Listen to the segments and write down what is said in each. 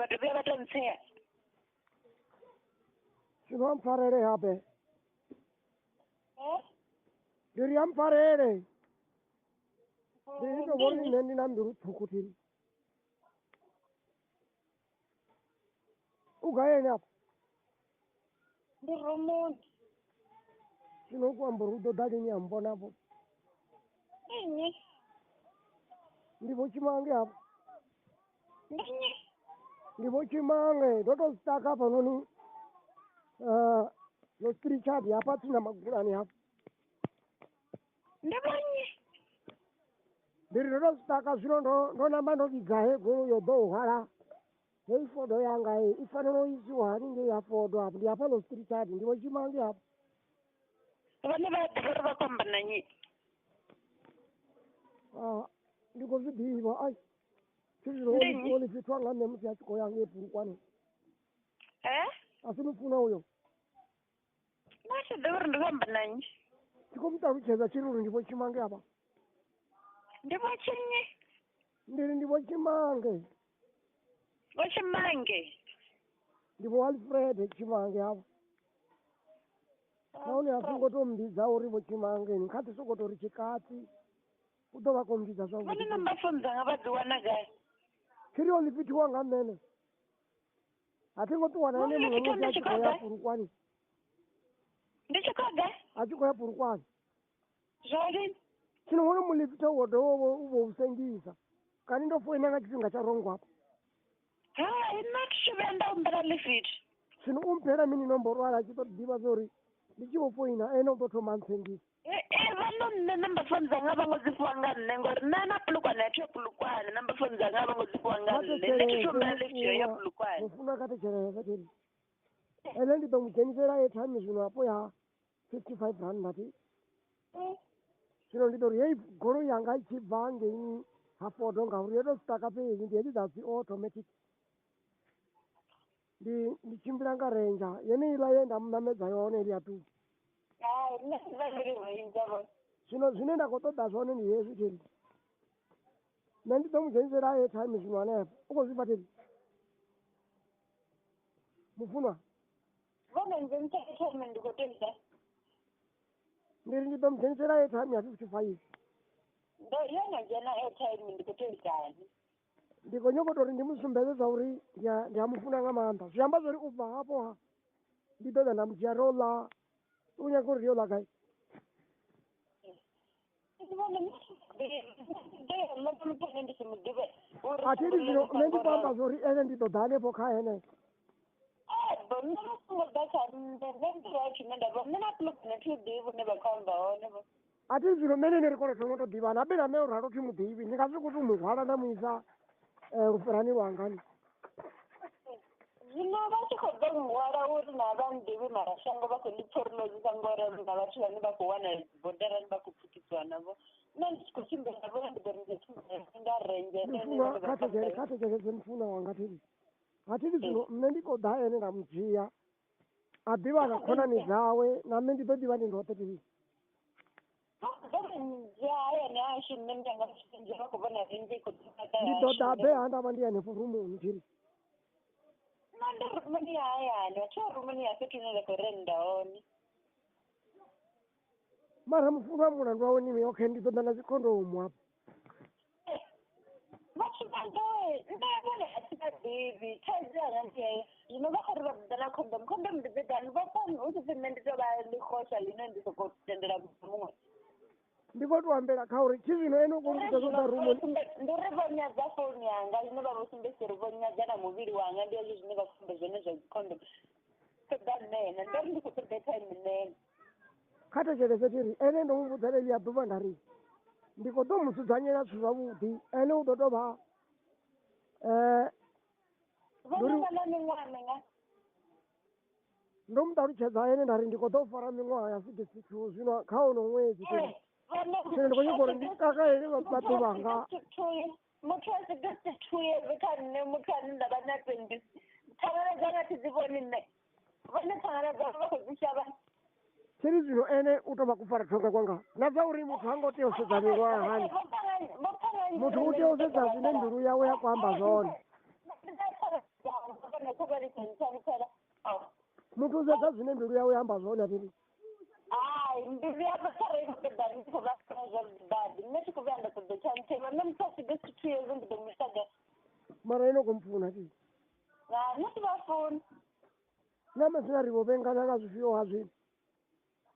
batho be ba tla ntsheya. Sino amfarele hape. Diri amfarele. Diri no boni nendi namduru thukutiri. Ugaye nyap. Ndi rumuni. Sino kwamburu do dali nyambona bo. Inye. Ndipo chimange hapo. Ndinye. Ndipo chimange doto staka panoni. Lo spiritual hapa tuna magulani hapo. Ndibanye. Ndiri doto staka zvino ndo namba ndo bigahe go yodo hara. Hei fodo yanga hei ifaniro iziwa nge ya fodo hapo ndi hapo lo spiritual ndipo chimange hapo. Vane va va komba nanyi. Ndiko vidiwa ai. Chiziro oli fitwanga nemti yachiko yange purukwane. Asinufuna uyo. Nasho dawuri ndikomba nanyi. Tikomta kucheza chiruru ndipo chimange hapa. Ndipo chinye. Ndiri ndipo chimange. Chimange. Ndipo Alfred chimange hapa. Naone asingotombiza uripo chimange nkati sokotori chikati. Kutova kombiza zvawo. Vane nambafunza ngavadziwana gai. Chiri olipitiwa ngamene. Atingotiwana ine munhu achikoya purukwani. Ndichikoga? Achikoya purukwani. Zvadini? Chinoona mulipita wodo ubo usengisa. Kani ndofoina ngachipinga charongwa apa. Inotishuvenda umbera lifiti. Chino umpera mini nomborwara chitodiva zori. Ndichivofoina ene utotoma nsengisa. Vanonne nambafunza ngava ngodzifuwa ngane ngori nana pulukwane yacho pulukwane nambafunza ngava ngodzifuwa ngane ndetishuvenda lifiti yoyo pulukwane. Mufuna katechereza tiri. Ene nditomujenisera airtime zvino apo ya 55 rand ndati. Zvino ndidori yei goro yanga ichibva ngeini hafodo ngauri yedo staka pezi ndiyeti that's automatic. Ndichimbira ngarenja yene ila yenda munamedza yone liyatu. Zvino zvinoenda kotoda zvone ndi yesu tiri. Nenditomujenisera airtime zvino anepo. Ukozvipa tiri. Mufunwa. Ndiri nditomujenisera airtime ya 55. Ndikonyokotori ndimusumbezeza uri ndiyamufuna ngamanda. Zviyamba zvori ubva hapo ha. Nditoda ndamuchiya rola. Unyakuri rola kai. Atiri zvino nendipamba zvori ene nditodhanepo kha ene. Ati zvino mene nerikoro tonotodhivana abena meurwaro timudhivi ndingazvi kuti umurwara ndamuisa rufurani rwangani. Zvino vachikobva murwara uri navandivi marashango vakondipforinozisa ngora navati vane vakuwana bhodha rani vakupfukidzwa navo nandichikuchimbira navo ndikarenjekatejeze mufuna wanga tiri hatiri zvino mne ndikodha ene ndamudziya adhiva akakonani dzawe name nditodiva ndindote tiri nditoda be handava ndiyane furumuni tiri Rumuni hayani rumuni yasetunele korendaoni mara mufuna muna ndwaonimi okay nditoda nachikondomu apa vachimandoe ndavone hatina bibi tazianantiyayo zvino vakati vabvudana condom ndibvedani vafani uchifi mne nditova likosha lino ndizokotendera mumwe ndikotiwambera kauri chizvino enokongutozoda rumuni ndirivonyadza foni yanga ine vavosumbeseri vonyadzana muviri wanga ndiyozvo zvine vafumbe zvone zvecondom todanene ndori ndikutobetime nene katecherese tiri ene ndomuvudzaneli yabhuva ndari ndikotomusudzanyira zvavudi ene utotova vonavana mimwanenga ndomutaruchedza ene ndari ndikotofara mimwaha ya 66 zvino kauno mwedzi tiri ndikonyekora ndikaka ere vabatu vanga muthu asigasi 2 years kanne muthu ane ndava na 20 thangana dzanga tidzivoni nne vane thangana dzanga vakodzishava tiri zvino ene utova kufara thonga kwanga nadzauri muthu angoteosedza mingwa hani muthu uteosedza zvine nduru yawe yakuhamba zvone muthu usedza zwine mbilu yawe yamba zwone atiri hai mbilu yako khareni kuda ndi khou vha zwa badi nṋe thi khou vhuya nda ṱoḓa tsha nthema nṋe muthu a swike 2 years ndi ḓo mu itaga mara ino khou mfuna atiri nṋe thi vha funi na masina ri vho vhengana nga zwifhio ha zwino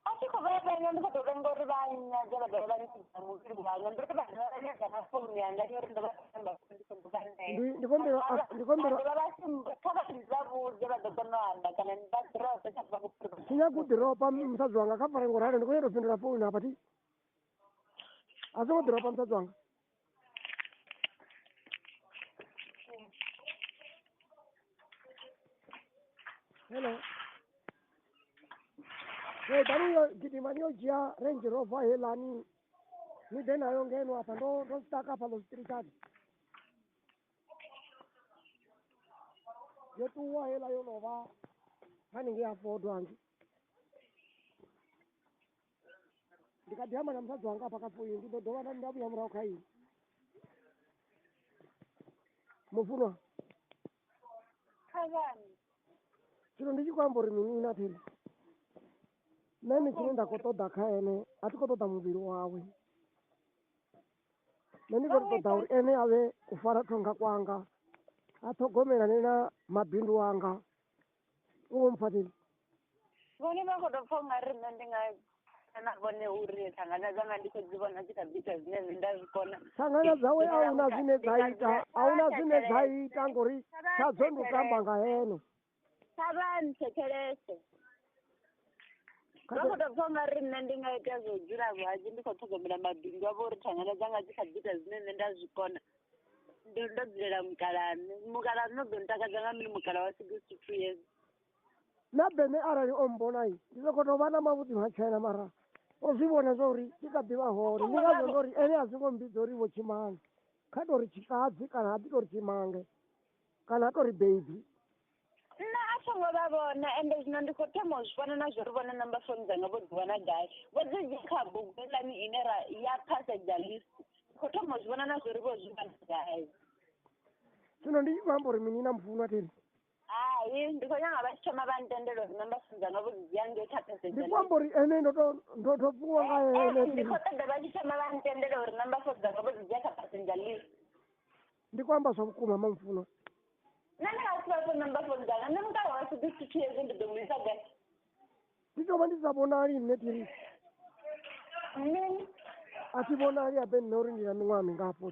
a thi khou vha vhenga ndi khou tou vhenga uri vha nyaga vha dovha vha nṱidza muvhili wanga ndi uri vha dovha vha nyaga na founu yanga ndi uri ndo vha tamba ndi songo vha nea ndi kombela kha vha vhudze vha ḓo kona u amba kana vha ḓirope tsha vha vhuphiro sinyaga u ḓiropa musadzi wanga kha fare ngo ralo ndi khou nyela u fhindula founu hafha ti a songo ḓiropa musadzi wanga hello taniyo gidima niyo dzhia range rover helani ni ḓe nayo ngeno hafha ndo staka hafha ḽo streetani yo ṱuwa hela yo no vha haningei ha Ford hangi ndi kha ḓi amba na musadzi wanga hafha kha founu ndi ḓo dovha nda vhuya murahu kha ini mufunwa khavani zwino ndi tshi khou amba uri mini na theni nṋe tshine nda khou ṱoḓa kha ene a thi khou ṱoḓa muvhili wawe nṋe ndi khou ṱoḓa uri ene a vhe u fara thonga kwanga a ṱhogomelane na mabindu anga u khou mpfateli vhone vha khou tou pfha u nga ri nṋe ndi nga na vhone uri thangana dzanga ndi khou dzi vhona dzi kha bika zwine nṋe nda zwi kona thangana dzawe a huna zwine dza ita a huna zwine dza ita ngori tshadzo ndi u tamba nga hene kha vha nthetshelese vha khou tou pfha u nga ri nṋe ndi nga ita zwo dzula vhanzhi ndi khou ṱhogomela mabindu avho uri thangana dzanga dzi kha bika zwine nṋe nda zwi kona ndo dzulela mukalaha no ḓo ntakadza nga mini mukalaha wa 62 years na bene arali o mbonai ndi soko tou vha na mavhudzi matshena mara o zwi vhona zwa uri ndi kha ḓivha hone ndi ngazwo ndo uri ene a songo mbidza uri vho tshimange kha tou ri tshikadzi kana ha ḓi tou ri tshimange kana ha tou ri baby nṋe a songo vha vhona ende zwino ndi khou thoma u zwi vhona na zwo ri vhona number phone dzanga vho dzi wana gai vho dzi dzhi kha bugu heiḽani ine ya passenger list ndi khou thoma u zwi vhona na zwo ri vho zwi wana gai zwino ndi tshi khou amba uri mini na mufunwa theni hai ndi khou nyanga vha tshi thoma vha ntendela uri number phone dzanga vho dzi dzhia ngei kha passenger ndi khou amba uri ene ndo tou pfuwa nga ene ndi khou ṱoḓa vha tshi thoma vha ntendela uri number phone dzanga vho dzi dzhia kha passenger list ndi khou amba zwa vhukuma ma mufunwa nṋe ndi nga si vha phone number phone dzanga nṋe mukalaha wa 62 years ndi ḓo mu isa gai ndi tou vha ndi sa vhonali nne tiri mini a thi vhonali abe nne uri ndi na miṅwaha mingafho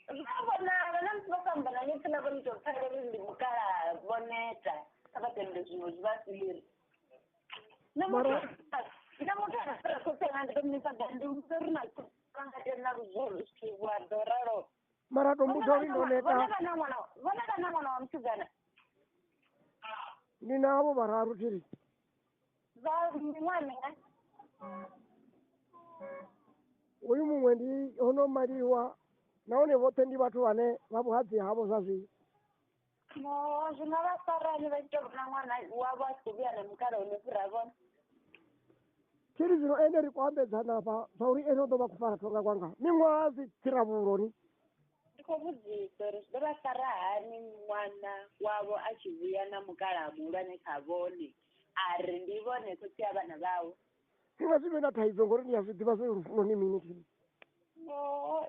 zwa vhonala na musi vha khou amba na nṋe pfuna vho ni tou pfhalela uri ndi mukalaha vho neta kha vha tende zwiṅwe zwi vha siri nṋe muthu ana fhira khotsenga ndi ḓo mu isa gai ndi muvhudza uri na vhanga tena luzolo zwithu wa ḓo ralo mara to mbudzo uri ndo neta vhone vha na ṅwana wa musidzana ndi navho vhararu thiri vha miṅwaha minga uyu muṅwe ndi ono maliwa nahone vhoṱhe ndi vhathu vhane vha vhuhadzi havho zwa zwino no zwi nga vha farani vha tshi tou vhona ṅwana wavho a tshi khou vhuya na mukalaha no fhira vhone tshiri zwino ene ri khou ambedzana fha zwa uri ene u ḓo vha khou fara thonga kwanga miṅwaha dzi tsiravhuloni ndi khou vhudzisa uri zwi ḓo vha fara hani ṅwana wavho a tshi vhuya na mukalaha muhulwane kha vhone a ri ndi vhone khotsi ya vhana vhawe singa zwi vhe na thaidzo ngori ndi a zwi ḓivha zwa uri lufuno ni mini thiri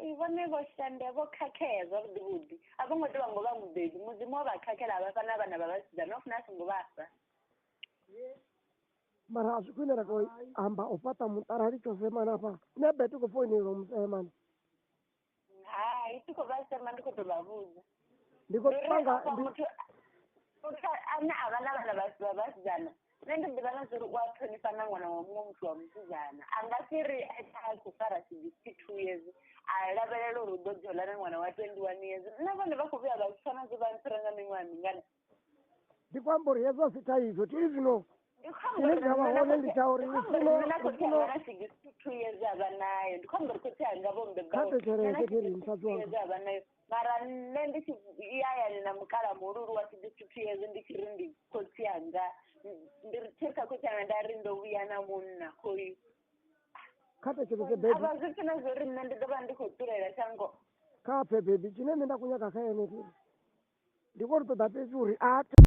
i vhone vho shanda vho khakhea zwavhuḓi vhuḓi a vho ngo tea ngo vha mubebi mudzimu wa vha khakhela a vha fha na vhana vha vhasidzana no funa a songo vhafha mara a zwi khwine ra tou amba u fhaṱa muṱarali tsho semana fha nṋe be ti khou foinela musemana hai ti khou vha sema ndi khou tou vha vhudza ndi khou panga muthu ane a vha na vhana vha vhasidzana nṋe ndi ḓivha na zwo uri u a ṱhonifha na ṅwana wa muṅwe muthu wa musidzana a nga si ri a khou fara 62 years a lavhelela uri u ḓo dzhola na ṅwana wa 21 years nṋe vhone vha khou vhuya vha zwi pfha na zwo vha ntsira nga miṅwaha mingana ndi khou amba uri hezwo a si thaidzo tiri zwino ine nda vha hone ndi tsha uri lufuno na 62 years a vha nayo ndi khou amba uri khotsi anga vho kha thetshelese tiri musadzi wanga mbebaa a vha nayo mara nṋe ndi tshi hayani na mukalaha muhululu wa 62 years ndi tshi ri ndi khotsi anga ndi tshiri kha khotsi anga nda ri ndo vhuya na munna khoyu kha thetshelese bebi a vha zwi pfi na zwo uri nṋe ndi ḓo vha ndi khou dzulela shango kha pfe bebi tshine nṋe nda khou nyaga kha ene tiri ndi khou ri ṱoḓa fhedzi uri a